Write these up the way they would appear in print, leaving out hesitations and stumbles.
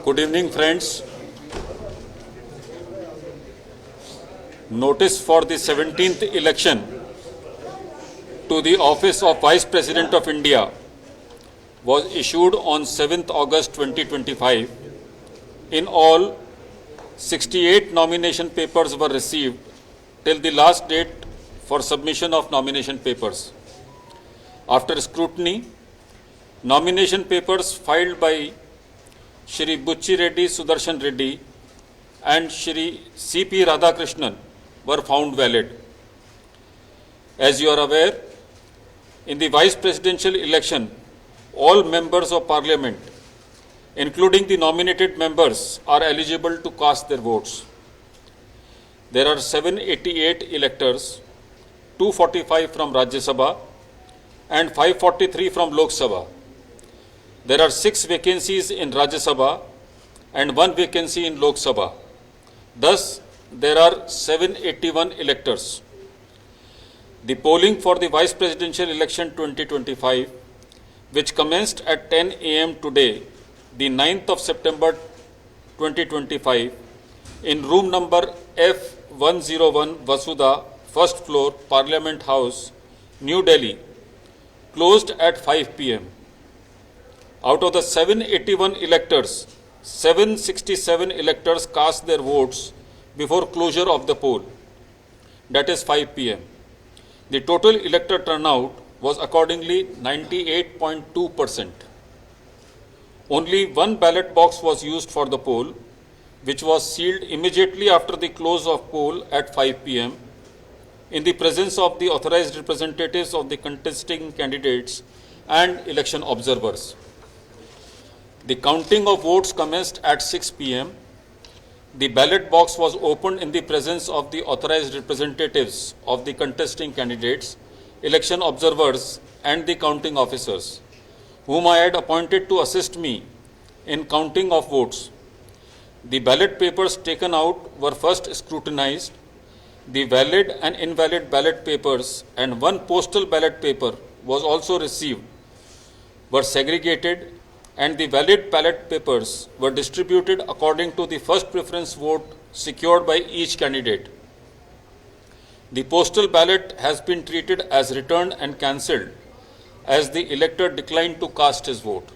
Good evening, friends. Notice for the 17th election to the office of Vice President of India was issued on 7th August 2025. In all, 68 nomination papers were received till the last date for submission of nomination papers. After scrutiny, nomination papers filed by Shri Bucci Reddy Sudarshan Reddy and Shri C.P. Radhakrishnan were found valid. As you are aware, in the vice presidential election, all members of Parliament, including the nominated members, are eligible to cast their votes. There are 788 electors, 245 from Rajya Sabha and 543 from Lok Sabha. There are 6 vacancies in Rajya Sabha and 1 vacancy in Lok Sabha. Thus, there are 781 electors. The polling for the Vice Presidential Election 2025, which commenced at 10 a.m. today, the 9th of September 2025, in room number F101 Vasudha, first floor, Parliament House, New Delhi, closed at 5 p.m. Out of the 781 electors, 767 electors cast their votes before closure of the poll, that is 5 p.m. The total elector turnout was accordingly 98.2%. Only one ballot box was used for the poll, which was sealed immediately after the close of poll at 5 p.m. in the presence of the authorized representatives of the contesting candidates and election observers. The counting of votes commenced at 6 p.m. The ballot box was opened in the presence of the authorized representatives of the contesting candidates, election observers, and the counting officers, whom I had appointed to assist me in counting of votes. The ballot papers taken out were first scrutinized. The valid and invalid ballot papers and 1 postal ballot paper was also received, were segregated, and the valid ballot papers were distributed according to the first preference vote secured by each candidate. The postal ballot has been treated as returned and cancelled, as the elector declined to cast his vote.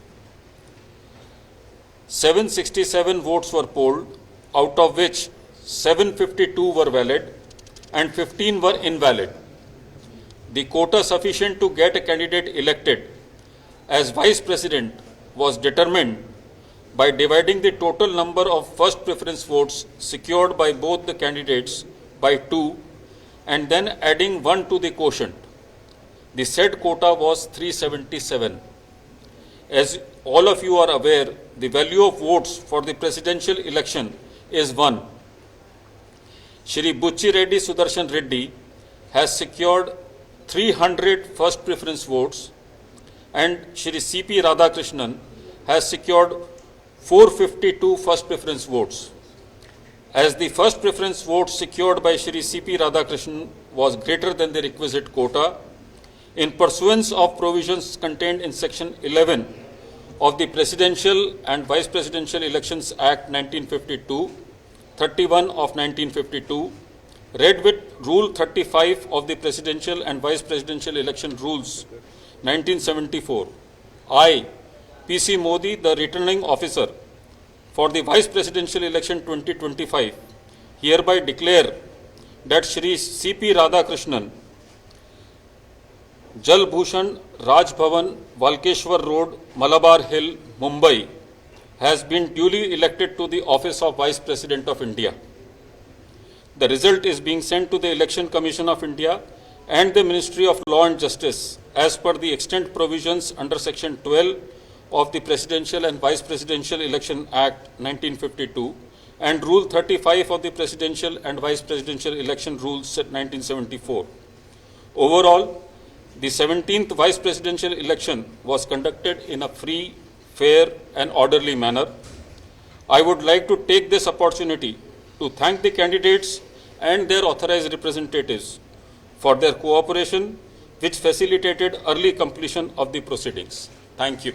767 votes were polled, out of which 752 were valid and 15 were invalid. The quota sufficient to get a candidate elected as Vice President was determined by dividing the total number of first preference votes secured by both the candidates by 2 and then adding 1 to the quotient. The said quota was 377. As all of you are aware, the value of votes for the presidential election is 1. Shri Bucci Reddy Sudarshan Reddy has secured 300 first preference votes and Shri C.P. Radhakrishnan has secured 452 first preference votes. As the first preference vote secured by Shri C.P. Radhakrishnan was greater than the requisite quota, in pursuance of provisions contained in Section 11 of the Presidential and Vice Presidential Elections Act 1952, 31 of 1952, read with Rule 35 of the Presidential and Vice Presidential Election Rules 1974, I, P.C. Modi, the returning officer for the Vice Presidential Election 2025, hereby declare that Shri C.P. Radhakrishnan, Jal Bhushan Raj Bhavan, Walkeshwar Road, Malabar Hill, Mumbai, has been duly elected to the office of Vice President of India. The result is being sent to the Election Commission of India and the Ministry of Law and Justice as per the extant provisions under Section 12 of the Presidential and Vice Presidential Election Act 1952 and Rule 35 of the Presidential and Vice Presidential Election Rules 1974. Overall, the 17th Vice Presidential election was conducted in a free, fair and orderly manner. I would like to take this opportunity to thank the candidates and their authorized representatives for their cooperation, which facilitated early completion of the proceedings. Thank you.